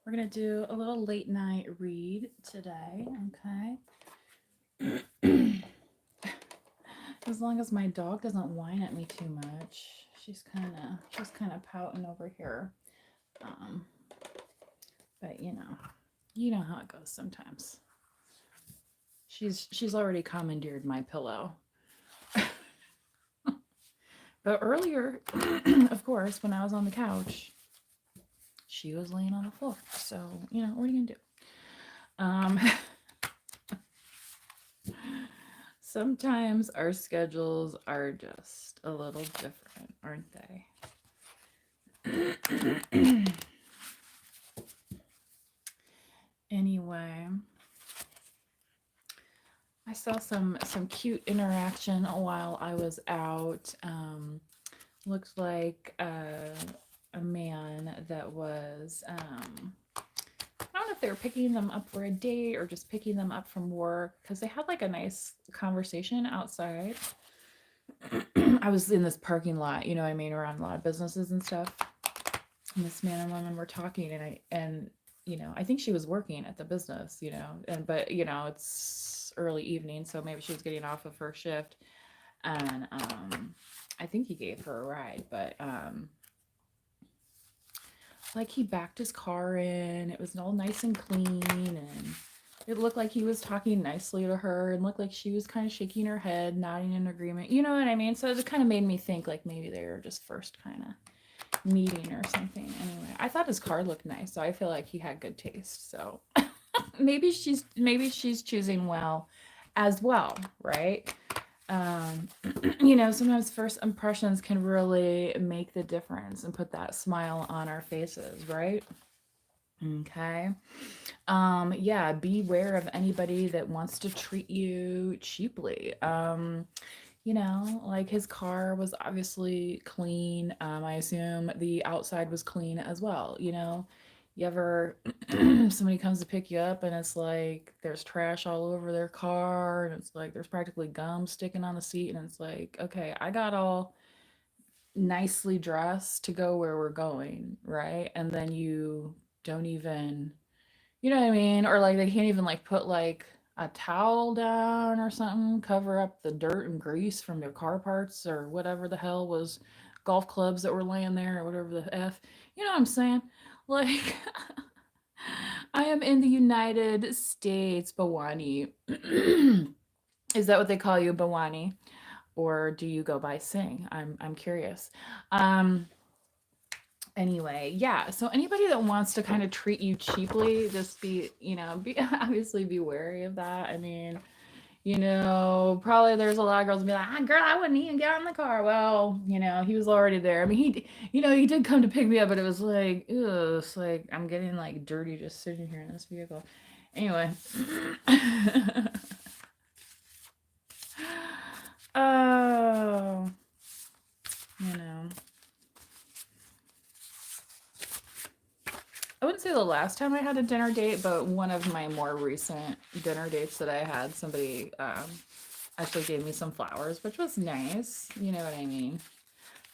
We're going to do a little late night read today, okay? As long as my dog doesn't whine at me too much. She's kind of pouting over here. Um, but you know how it goes sometimes. She's already commandeered my pillow. But earlier, of course, when I was on the couch, she was laying on the floor. So, what are you gonna do? Um, Sometimes our schedules are just a little different, aren't they? Anyway, I saw some cute interaction while I was out. Looked like a man that was I don't know if they were picking them up for a date or just picking them up from work because they had like a nice conversation outside. I was in this parking lot, you know what I mean, around a lot of businesses and stuff. And this man and woman were talking, I think she was working at the business, but it's early evening, so maybe she was getting off of her shift, and I think he gave her a ride, but like he backed his car in. It was all nice and clean, and it looked like he was talking nicely to her, and looked like she was kind of shaking her head, nodding in agreement. You know what I mean? So it kind of made me think like maybe they were just first kind of meeting or something. Anyway, I thought his car looked nice, so I feel like he had good taste. So maybe she's choosing well as well, right? Um, sometimes first impressions can really make the difference and put that smile on our faces, right? Okay. Yeah, beware of anybody that wants to treat you cheaply. Like his car was obviously clean. I assume the outside was clean as well. You ever somebody comes to pick you up and it's like there's trash all over their car and it's like there's practically gum sticking on the seat and it's like, okay, I got all nicely dressed to go where we're going, right? And then you don't even, you know what I mean? Or like they can't even like put like a towel down or something, cover up the dirt and grease from their car parts or whatever the hell was golf clubs that were laying there or whatever the F. You know what I'm saying? Like I am in the United States, Bawani. Is that what they call you, Bawani? Or do you go by Sing? I'm curious. Um Anyway, yeah. So anybody that wants to kind of treat you cheaply, just be obviously be wary of that. I mean, probably there's a lot of girls be like, girl, I wouldn't even get on the car. Well, he was already there. I mean, he did come to pick me up, but it was like, ew, it's like I'm getting like dirty just sitting here in this vehicle. Anyway, oh, you know. I wouldn't say the last time I had a dinner date, but one of my more recent dinner dates that I had, somebody actually gave me some flowers, which was nice. You know what I mean?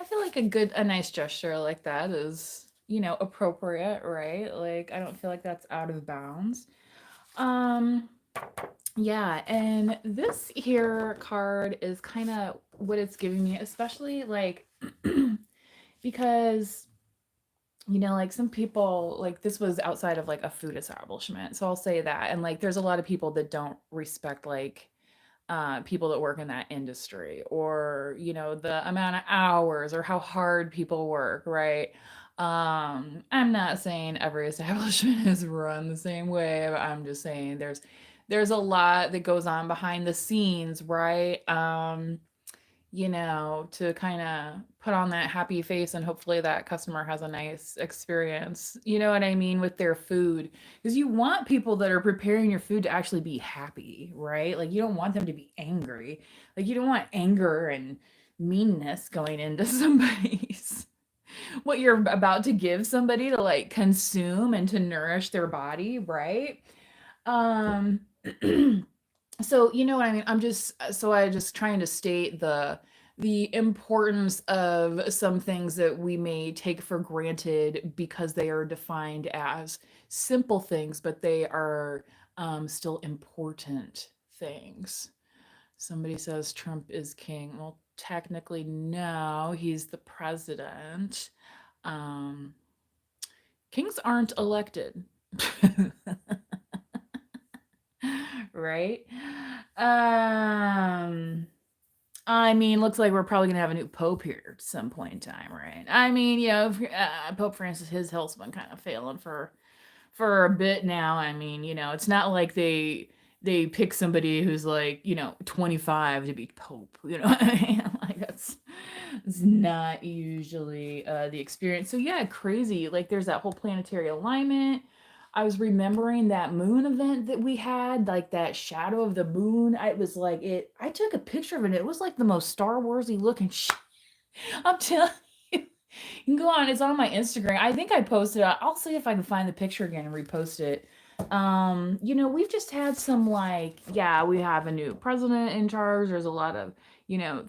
I feel like a nice gesture like that is, appropriate, right? Like I don't feel like that's out of bounds. Um, yeah, and this here card is kind of what it's giving me, especially like because like some people, like this was outside of like a food establishment. So I'll say that. And like there's a lot of people that don't respect like people that work in that industry or, the amount of hours or how hard people work, right? I'm not saying every establishment is run the same way, but I'm just saying there's a lot that goes on behind the scenes, right? To kind of put on that happy face and hopefully that customer has a nice experience, you know what I mean, with their food. Because you want people that are preparing your food to actually be happy, right? Like you don't want them to be angry. Like you don't want anger and meanness going into somebody's what you're about to give somebody to like consume and to nourish their body, right? Um so you know what I mean? I just trying to state the importance of some things that we may take for granted because they are defined as simple things, but they are still important things. Somebody says Trump is king. Well, technically, no, he's the president. Um, Kings aren't elected. Right? Um, I mean, looks like we're probably gonna have a new pope here at some point in time, right? I mean, Pope Francis, his health's been kind of failing for a bit now. I mean, it's not like they pick somebody who's like, 25 to be pope. You know what I mean? Like it's not usually the experience. So yeah, crazy. Like there's that whole planetary alignment. I was remembering that moon event that we had, like that shadow of the moon. I was like it. I took a picture of it. It was like the most Star Warsy looking shit. I'm telling you. You can go on. It's on my Instagram. I think I posted it. I'll see if I can find the picture again and repost it. We've just had some like, yeah, we have a new president in charge. There's a lot of,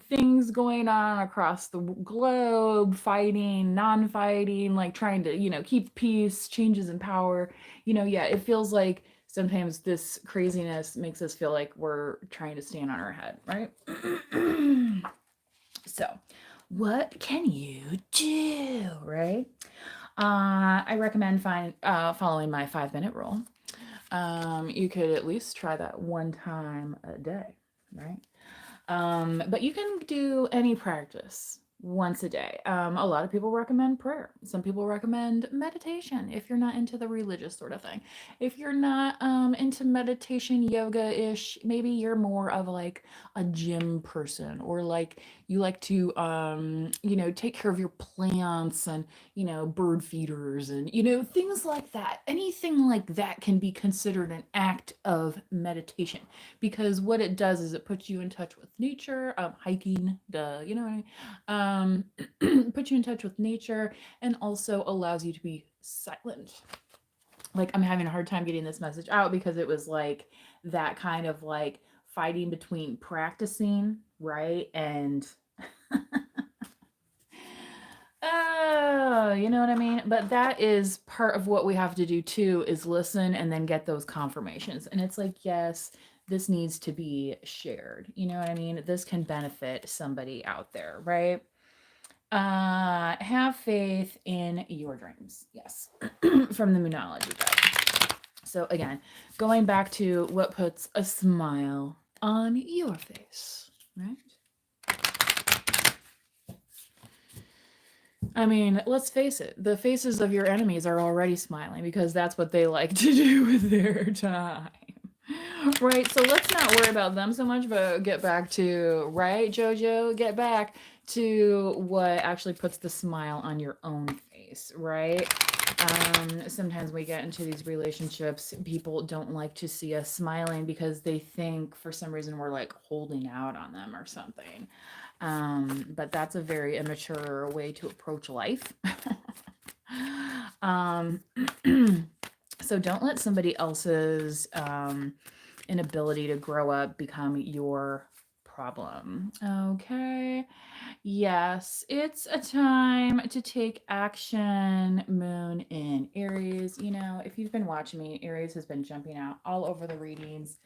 things going on across the globe, fighting, non-fighting, like trying to, keep peace, changes in power. Yeah, it feels like sometimes this craziness makes us feel like we're trying to stand on our head, right? So, what can you do, right? I recommend following my 5-minute rule. You could at least try that one time a day, right? But you can do any practice once a day. A lot of people recommend prayer. Some people recommend meditation if you're not into the religious sort of thing. If you're not into meditation, yoga-ish, maybe you're more of like a gym person, or like you like to take care of your plants and bird feeders and things like that. Anything like that can be considered an act of meditation, because what it does is it puts you in touch with nature. Hiking, duh, you know what I mean? Puts you in touch with nature and also allows you to be silent. Like, I'm having a hard time getting this message out because it was like that kind of like fighting between practicing, right? And oh, you know what I mean? But that is part of what we have to do too, is listen and then get those confirmations. And it's like, yes, this needs to be shared. You know what I mean? This can benefit somebody out there, right? Have faith in your dreams. Yes. From the Moonology guide. So again, going back to what puts a smile on your face, right? I mean, let's face it, the faces of your enemies are already smiling because that's what they like to do with their time. Right? So let's not worry about them so much, but get back to, right, Jojo? Get back to what actually puts the smile on your own face, right? Sometimes we get into these relationships, people don't like to see us smiling because they think for some reason we're like holding out on them or something. But that's a very immature way to approach life. um, so don't let somebody else's inability to grow up become your problem. Okay. Yes, it's a time to take action. Moon in Aries. If you've been watching me, Aries has been jumping out all over the readings.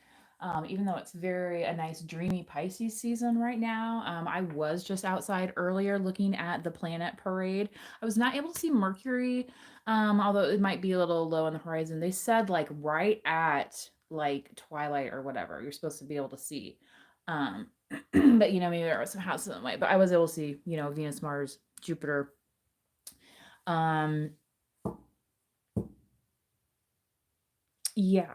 Even though it's very a nice dreamy Pisces season right now. I was just outside earlier looking at the planet parade. I was not able to see Mercury, although it might be a little low on the horizon. They said like right at like twilight or whatever, you're supposed to be able to see. Um, but maybe there were some houses in the way. But I was able to see, Venus, Mars, Jupiter. Um, yeah.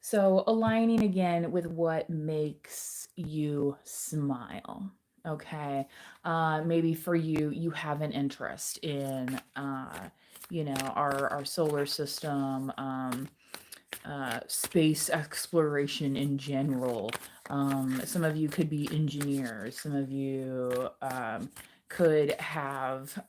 So aligning again with what makes you smile. Okay. Maybe for you, you have an interest in, our solar system, space exploration in general. Some of you could be engineers. Some of you could have,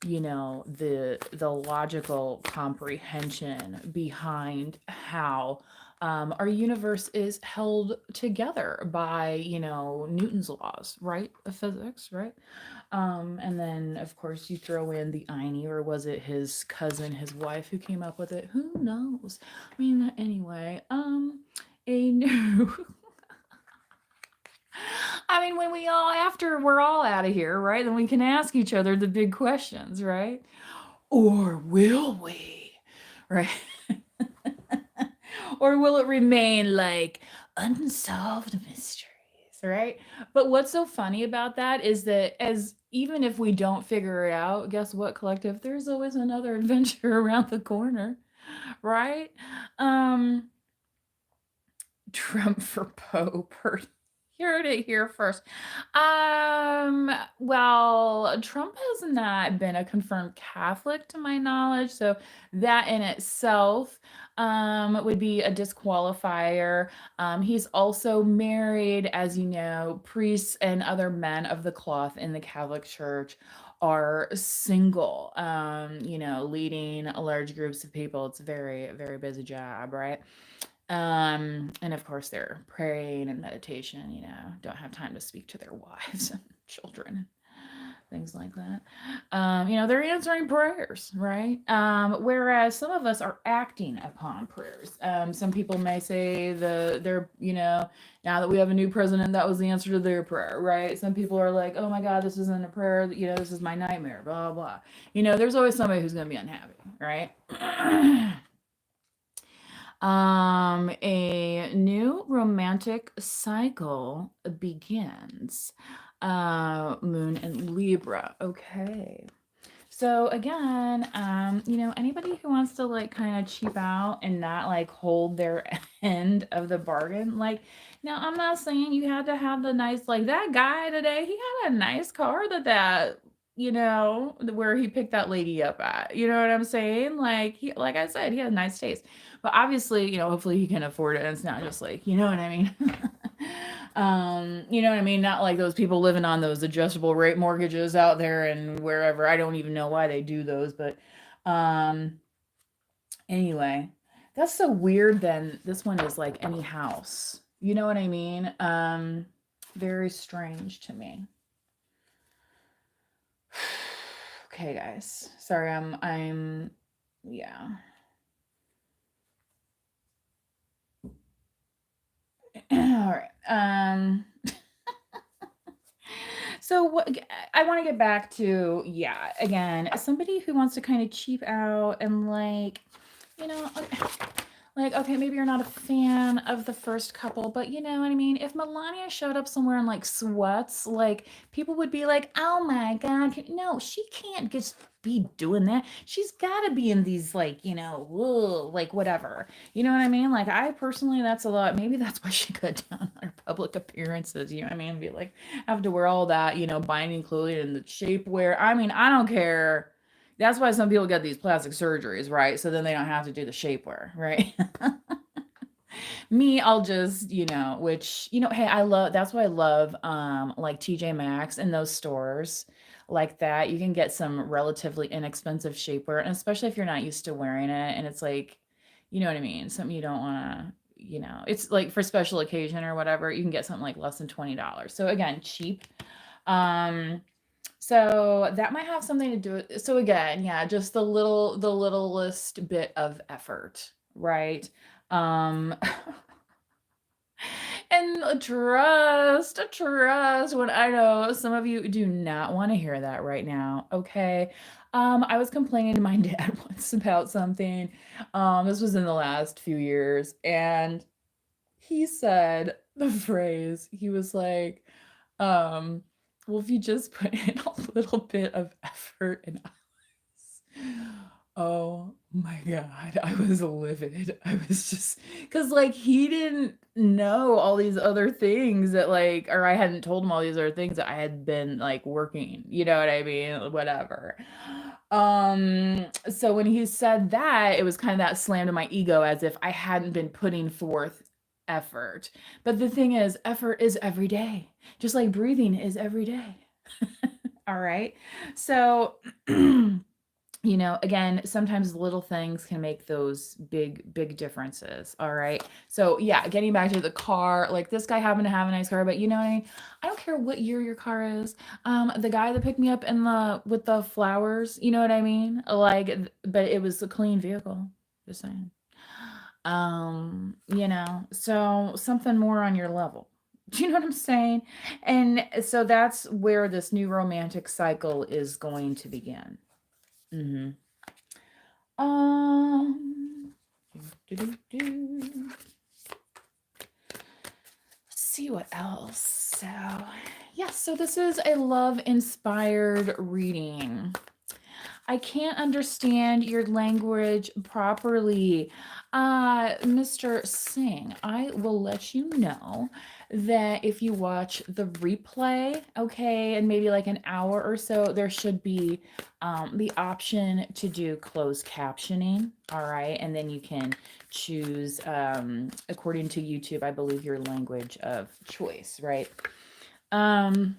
the logical comprehension behind how Our universe is held together by, Newton's laws, right? Of physics, right? And then, of course, you throw in the Eine, or was it his cousin, his wife, who came up with it? Who knows? I mean, anyway, a new. I mean, when after we're all out of here, right? Then we can ask each other the big questions, right? Or will we? Right? Or will it remain like unsolved mysteries, right? But what's so funny about that is that, as even if we don't figure it out, guess what, collective? There's always another adventure around the corner, right? Um, Trump for Pope, or you heard it here first. Well, Trump has not been a confirmed Catholic to my knowledge, so that in itself would be a disqualifier. He's also married, as you know, priests and other men of the cloth in the Catholic Church are single, leading large groups of people. It's a very, very busy job, right? And of course, they're praying and meditation, don't have time to speak to their wives and children, things like that. They're answering prayers, right? Whereas some of us are acting upon prayers. Some people may say they're, now that we have a new president, that was the answer to their prayer, right? Some people are like, oh my God, this isn't a prayer, this is my nightmare, blah, blah. There's always somebody who's going to be unhappy, right? A new romantic cycle begins. Moon in Libra. Okay. So again, anybody who wants to like kind of cheap out and not like hold their end of the bargain, like, now I'm not saying you had to have the nice, like that guy today, he had a nice car where he picked that lady up at, you know what I'm saying? Like I said, he had nice taste, but obviously, hopefully he can afford it. And it's not just like, you know what I mean? You know what I mean? Not like those people living on those adjustable rate mortgages out there and wherever. I don't even know why they do those, but anyway, that's so weird. Then this one is like any house. You know what I mean? Very strange to me. Okay, guys. Sorry, yeah. All right. So what I want to get back to, yeah, again, as somebody who wants to kind of cheap out and okay, maybe you're not a fan of the first couple, but you know what I mean? If Melania showed up somewhere in like sweats, like people would be like, oh my God, no, she can't just be doing that. She's got to be in these like, like whatever. You know what I mean? Like I personally, that's a lot. Maybe that's why she cut down on her public appearances. You know what I mean? Be like, have to wear all that, binding clothing and the shapewear. I mean, I don't care. That's why some people get these plastic surgeries, right? So then they don't have to do the shapewear, right? Me, I'll just, which, hey, that's why I love like TJ Maxx and those stores like that. You can get some relatively inexpensive shapewear, and especially if you're not used to wearing it and it's like, you know what I mean? Something you don't want to, it's like for special occasion or whatever, you can get something like less than $20. So again, cheap. So that might have something to do with, so again, yeah, just the littlest bit of effort, right? Um and trust when I know some of you do not want to hear that right now. Okay. I was complaining to my dad once about something. This was in the last few years, and he said the phrase, he was like, well, if you just put in a little bit of effort and oh my God, I was livid. I was just because like he didn't know all these other things that like, or I hadn't told him all these other things that I had been like working, you know what I mean? Whatever. So when he said that, it was kind of that slam to my ego as if I hadn't been putting forth effort. But the thing is, effort is every day, just like breathing is every day. All right. So you know, again, sometimes little things can make those big differences. All right. So yeah, getting back to the car, like this guy happened to have a nice car, but you know what I mean? I don't care what year your car is. The guy that picked me up in the with the flowers, you know what I mean? Like, but it was a clean vehicle. Just saying. You know, so something more on your level. Do you know what I'm saying? And so that's where this new romantic cycle is going to begin. Mm-hmm. Um, do, do, do. See what else. So, yeah, so this is a love inspired reading. I can't understand your language properly. Mr. Singh, I will let you know that if you watch the replay, okay, and maybe like an hour or so, there should be the option to do closed captioning, all right? And then you can choose, according to YouTube, I believe your language of choice, right? Um,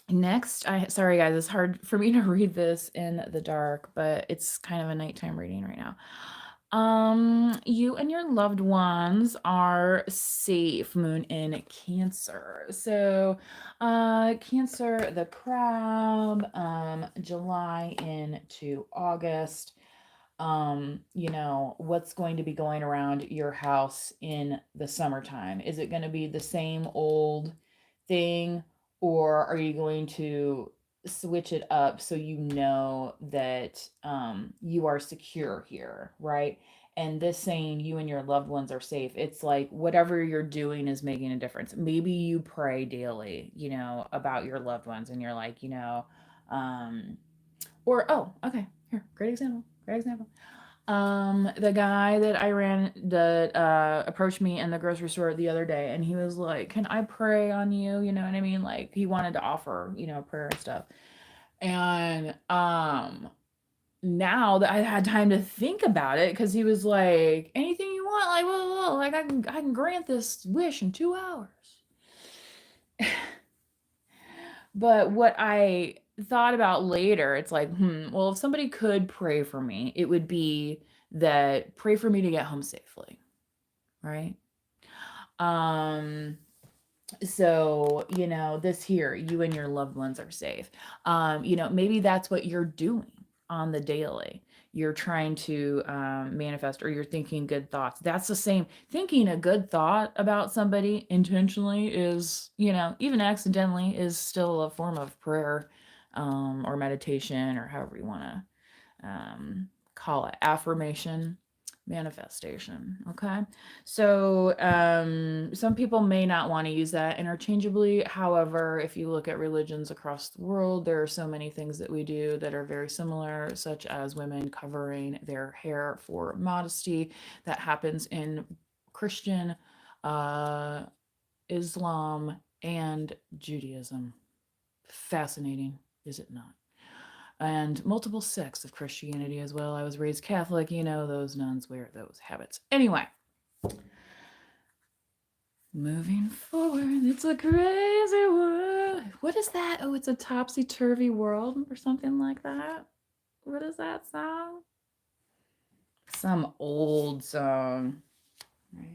Next, sorry guys, it's hard for me to read this in the dark, but it's kind of a nighttime reading right now. You and your loved ones are safe. Moon in Cancer. So, Cancer, the crab, July into August. You know, what's going to be going around your house in the summertime? Is it going to be the same old thing, or are you going to switch it up so you know that you are secure here, right? And this saying you and your loved ones are safe, it's like whatever you're doing is making a difference. Maybe you pray daily, you know, about your loved ones, and you're like, you know, or oh, okay, here, great example. Great example. The guy that I ran that approached me in the grocery store the other day, and he was like, "Can I pray on you?" You know what I mean? Like he wanted to offer, you know, prayer and stuff. And now that I had time to think about it, because he was like, "Anything you want, like, whoa, like I can grant this wish in 2 hours." But what I thought about later, it's like, well, if somebody could pray for me, it would be that pray for me to get home safely, right? Um, so, you know, this here, you and your loved ones are safe. You know, maybe that's what you're doing on the daily. You're trying to manifest, or you're thinking good thoughts. That's the same. Thinking a good thought about somebody intentionally is, you know, even accidentally, is still a form of prayer, or meditation, or however you want to call it, affirmation, manifestation. Okay. So some people may not want to use that interchangeably. However, if you look at religions across the world, there are so many things that we do that are very similar, such as women covering their hair for modesty. That happens in Christian, uh, Islam, and Judaism. Fascinating, is it not? And multiple sects of Christianity as well. I was raised Catholic, you know, those nuns wear those habits. Anyway, moving forward, it's a crazy world. What is that? Oh, it's a topsy turvy world or something like that. What is that song? Some old song, right?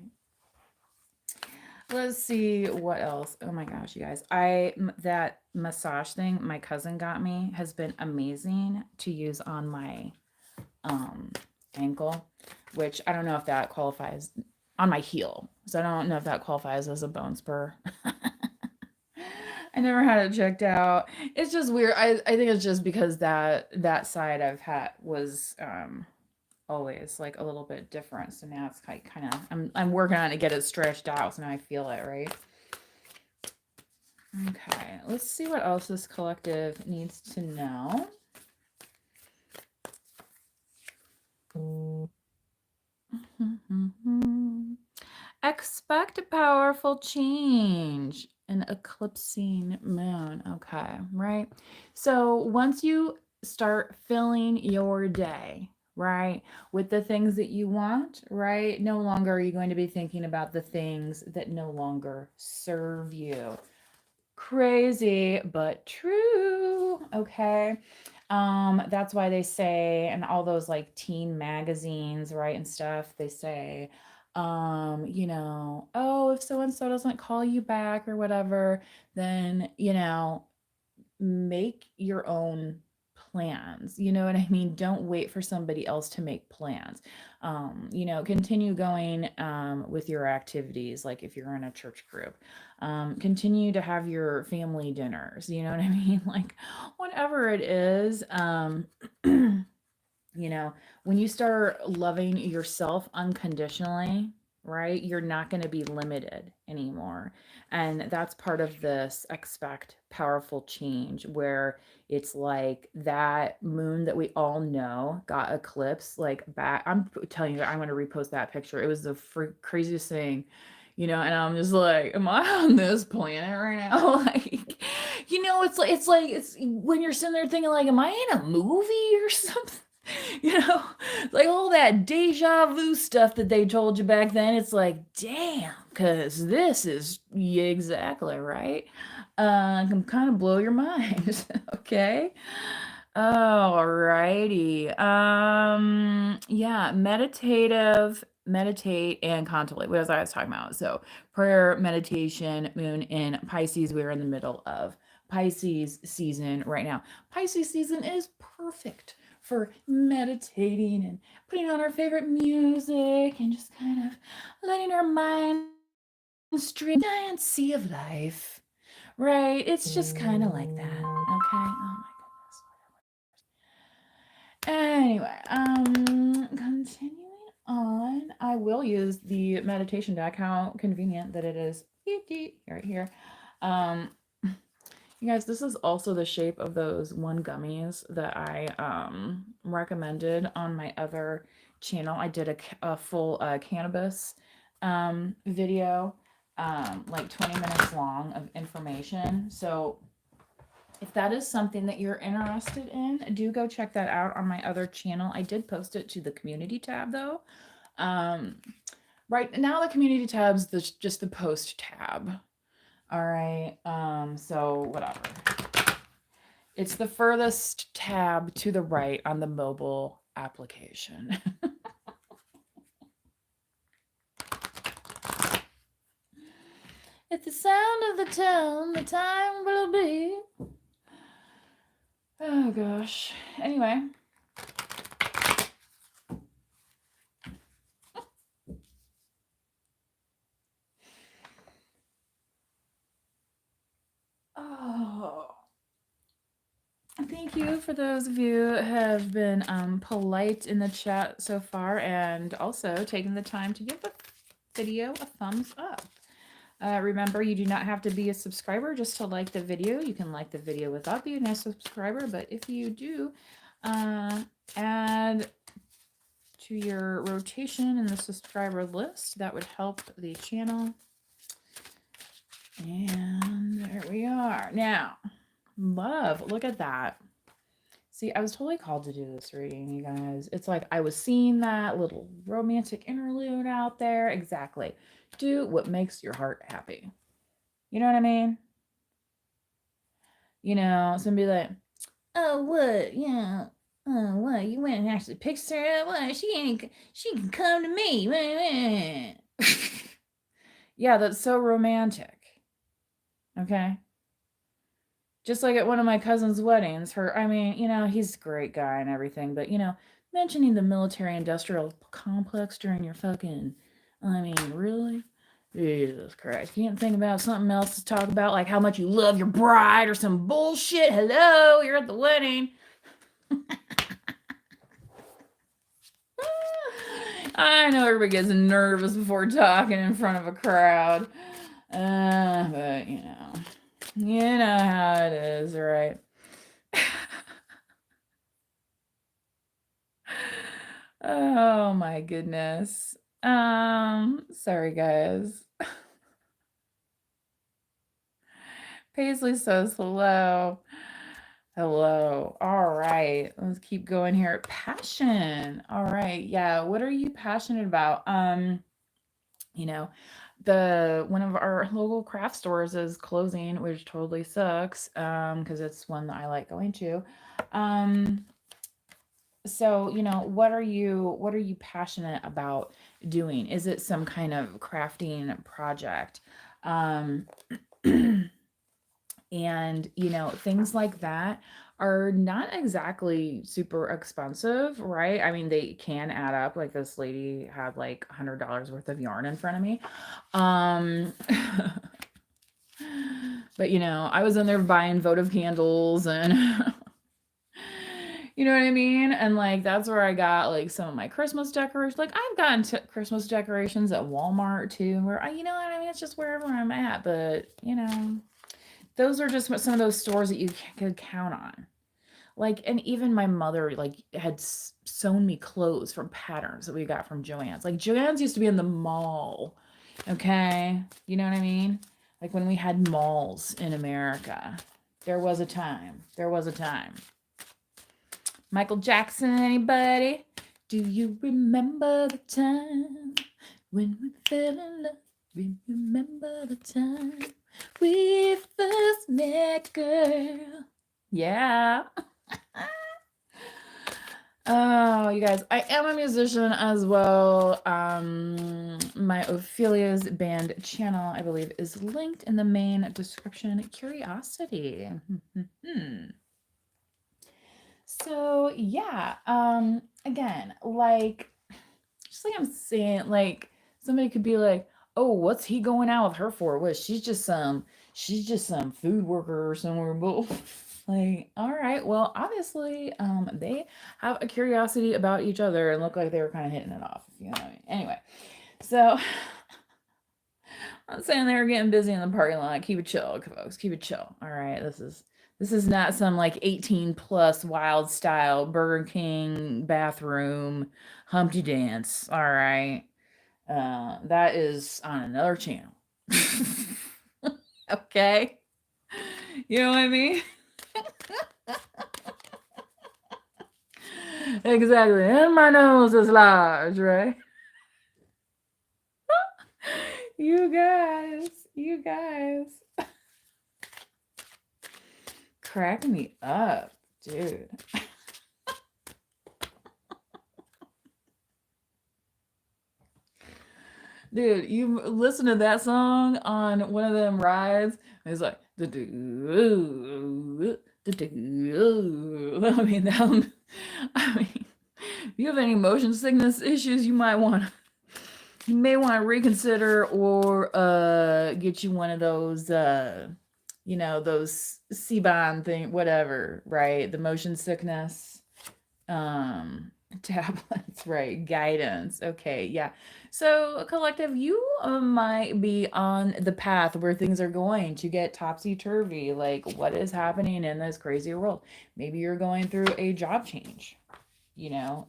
Let's see what else. Oh my gosh, you guys. That massage thing my cousin got me has been amazing to use on my um ankle, which I don't know if that qualifies, on my heel. So I don't know if that qualifies as a bone spur. I never had it checked out. It's just weird. I think it's just because that side I've had was always like a little bit different. So now it's kind of I'm working on it to get it stretched out, so now I feel it, right? Okay, let's see what else this collective needs to know. Expect powerful change. An eclipsing moon. Okay, right? So once you start filling your day, right, with the things that you want, right, no longer are you going to be thinking about the things that no longer serve you. Crazy, but true. Okay. That's why they say, and all those like teen magazines, right, and stuff, they say, oh, if so and so doesn't call you back or whatever, then, make your own plans. You know what I mean? Don't wait for somebody else to make plans. Continue going with your activities, like if you're in a church group. Continue to have your family dinners. You know what I mean? Like whatever it is. When you start loving yourself unconditionally, right, you're not going to be limited anymore. And that's part of this expect powerful change, where it's like that moon that we all know got eclipsed, like back. I'm telling you, I'm going to repost that picture. It was the craziest thing. And I'm just like, am I on this planet right now? Like, it's when you're sitting there thinking, like, am I in a movie or something? You know, like all that deja vu stuff that they told you back then. It's like, damn, because this is, yeah, exactly right. Can kind of blow your mind. Okay. Alrighty. Yeah, meditate and contemplate. What was I talking about? So prayer, meditation, moon in Pisces. We're in the middle of Pisces season right now. Pisces season is perfect for meditating and putting on our favorite music and just kind of letting our minds stream the giant sea of life. Right? It's just kind of like that. Okay. Oh my Anyway, continuing on, I will use the meditation deck. How convenient that it is right here. Um, you guys, this is also the shape of those one gummies that I recommended on my other channel. I did a full cannabis video, like 20 minutes long of information. So if that is something that you're interested in, do go check that out on my other channel. I did post it to the community tab though. Right now the community tab's just the post tab. All right. So whatever. It's the furthest tab to the right on the mobile application. At the sound of the tone, the time will be. Oh gosh. Anyway. Oh. Thank you for those of you who have been polite in the chat so far, and also taking the time to give the video a thumbs up. Remember, you do not have to be a subscriber just to like the video. You can like the video without being a subscriber, but if you do add to your rotation in the subscriber list, that would help the channel. And there we are. Now, love, look at that. See, I was totally called to do this reading, you guys. It's like I was seeing that little romantic interlude out there. Exactly. Do what makes your heart happy. You know what I mean? Somebody like, oh, what? Yeah. Oh, what? You went and actually picked her up? What? She can come to me. Yeah, that's so romantic. Okay. Just like at one of my cousin's weddings, he's a great guy and everything, but, mentioning the military industrial complex during your really? Jesus Christ. You can't think about something else to talk about, like how much you love your bride or some bullshit. Hello, you're at the wedding. I know everybody gets nervous before talking in front of a crowd. But, you know how it is, right? Oh my goodness. Sorry guys. Paisley says hello. Hello. All right. Let's keep going here. Passion. All right. Yeah. What are you passionate about? The one of our local craft stores is closing, which totally sucks, because it's one that I like going to. Um, so, what are you passionate about doing? Is it some kind of crafting project? Um, and things like that are not exactly super expensive, right? I mean, they can add up. Like, this lady had like $100 worth of yarn in front of me. um but I was in there buying votive candles and you know what I mean? And like that's where I got like some of my Christmas decorations. Like, I've gotten Christmas decorations at Walmart too, where you know what I mean, it's just wherever I'm at. But those are just some of those stores that you could count on. Like, and even my mother like had sewn me clothes from patterns that we got from Joann's. Like, Joann's used to be in the mall. Okay, you know what I mean? Like when we had malls in America. There was a time. There was a time. Michael Jackson, anybody? Do you remember the time when we fell in love? Remember the time we first met, girl? Yeah. Oh, you guys, I am a musician as well. My Ophelia's band channel, I believe, is linked in the main description. Curiosity. So yeah, again, like, just like I'm saying, like, somebody could be like, "Oh, what's he going out with her for? What? She's just some food worker or somewhere." But like, all right, well, obviously, they have a curiosity about each other and look like they were kind of hitting it off. If you know what I mean. Anyway, so I'm saying they were getting busy in the parking lot. Keep it chill, folks. Keep it chill. All right, this is not some like 18 plus wild style Burger King bathroom Humpty Dance. All right. That is on another channel. Okay. You know what I mean? Exactly. And my nose is large, right? You guys. Cracking me up, dude. Dude, you listen to that song on one of them rides, and it's like, I mean, I mean, if you have any motion sickness issues, you may want to reconsider or get you one of those those CBON thing, whatever, right? The motion sickness um tablets, right? Guidance. Okay, yeah. So, collective, you might be on the path where things are going to get topsy turvy. Like, what is happening in this crazy world? Maybe you're going through a job change,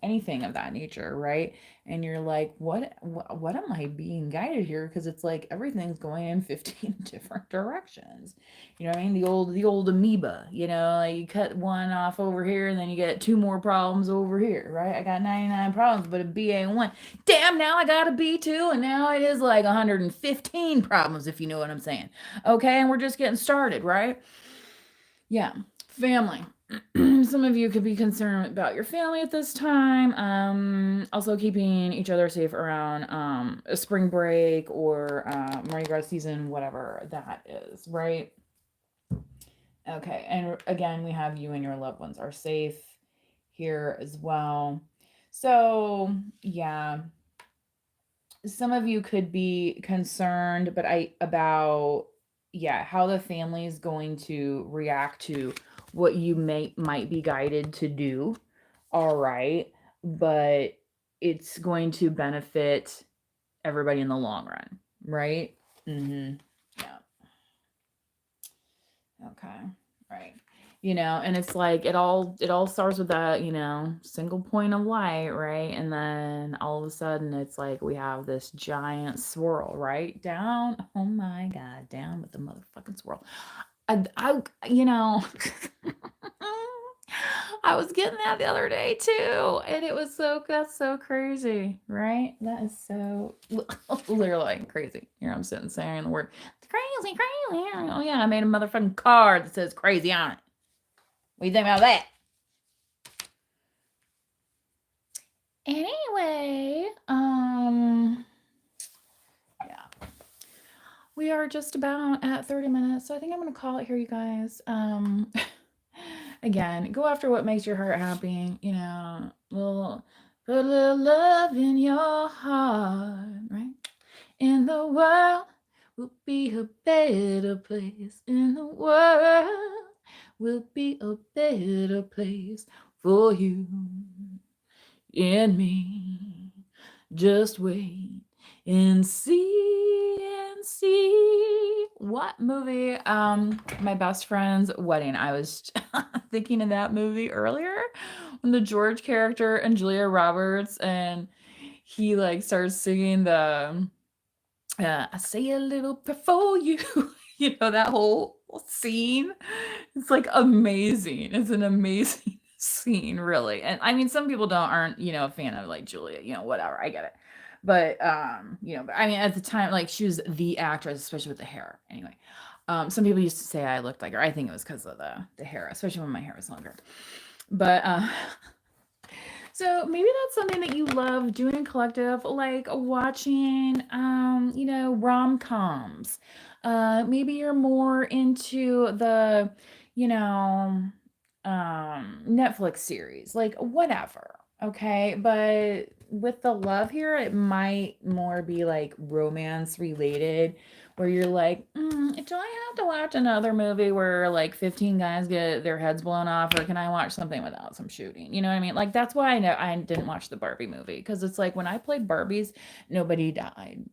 anything of that nature, right? And you're like, what am I being guided here? Because it's like everything's going in 15 different directions. You know what I mean? The old amoeba, like you cut one off over here and then you get two more problems over here, right? I got 99 problems, but a B ain't one. Damn, now I got a B2, and now it is like 115 problems, if you know what I'm saying. Okay, and we're just getting started, right? Yeah. Family. Some of you could be concerned about your family at this time. Also keeping each other safe around a spring break or Mardi Gras season, whatever that is, right? Okay, and again, we have you and your loved ones are safe here as well. So, yeah, some of you could be concerned, but about how the family is going to react to what you might be guided to do. All right, but it's going to benefit everybody in the long run, right? Yeah. Okay. Right. And it's like it all starts with that, single point of light, right? And then all of a sudden it's like we have this giant swirl, right? Down, oh my God, down with the motherfucking swirl. I I was getting that the other day too, and it was that's so crazy, right? That is so literally crazy. Here I'm sitting saying the word crazy, crazy. Oh yeah, I made a motherfucking card that says crazy on it. What do you think about that? Anyway, yeah. We are just about at 30 minutes, so I think I'm gonna call it here, you guys. Again, go after what makes your heart happy, you know, put a little love in your heart, right? In the world will be a better place. In the world will be a better place for you and me. Just wait and see what movie. My best friend's wedding. I was thinking of that movie earlier when the George character and Julia Roberts, and he like starts singing the I say a little prayer for you. You know, that whole scene. It's like amazing. It's an amazing scene, really. And I mean, some people aren't, you know, a fan of like Julia, you know, whatever. I get it. But you know, but I mean at the time, like she was the actress, especially with the hair. Anyway. Some people used to say I looked like her. I think it was because of the hair, especially when my hair was longer. But so maybe that's something that you love doing in collective, like watching, you know, rom-coms. Maybe you're more into the, you know, Netflix series, like whatever. Okay. But with the love here, it might more be like romance related, where you're like, do I have to watch another movie where like 15 guys get their heads blown off, or can I watch something without some shooting? You know what I mean? Like that's why I know I didn't watch the Barbie movie, because it's like when I played Barbies, nobody died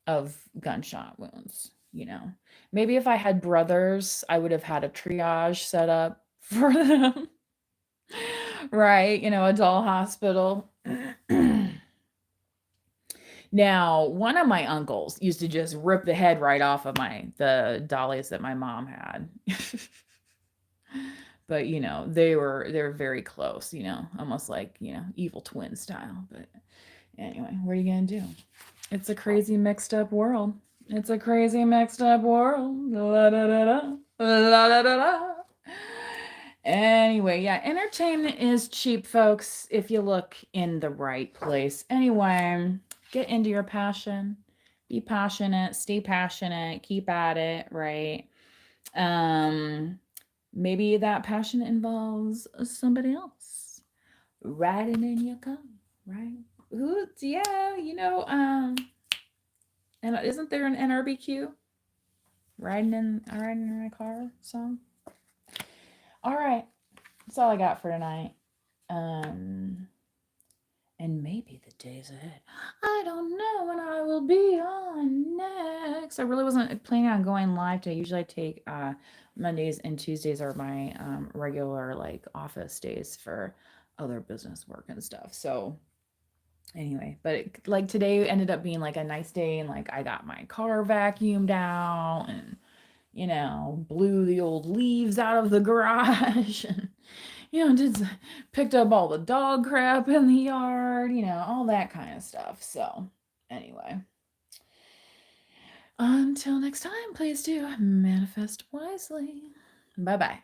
of gunshot wounds. You know, maybe if I had brothers, I would have had a triage set up for them. Right? You know, a doll hospital. Now, one of my uncles used to just rip the head right off of the dollies that my mom had. But, you know, they're very close, you know, almost like, you know, evil twin style. But anyway, what are you gonna do? It's a crazy mixed up world. It's a crazy mixed up world. La da da da. La da da da. Anyway, yeah, entertainment is cheap, folks, if you look in the right place. Anyway, get into your passion. Be passionate, stay passionate, keep at it, right? Um, maybe that passion involves somebody else riding in your car, right? Ooh, yeah, you know, and isn't there an NRBQ riding in my car song? All right, that's all I got for tonight. Um, and maybe the days ahead. I don't know when I will be on next. I really wasn't planning on going live today. Usually I take Mondays and Tuesdays are my regular like office days for other business work and stuff. So anyway, but like today ended up being like a nice day, and like I got my car vacuumed out and you know blew the old leaves out of the garage and you know just picked up all the dog crap in the yard, you know, all that kind of stuff. So anyway, until next time, please do manifest wisely. Bye bye.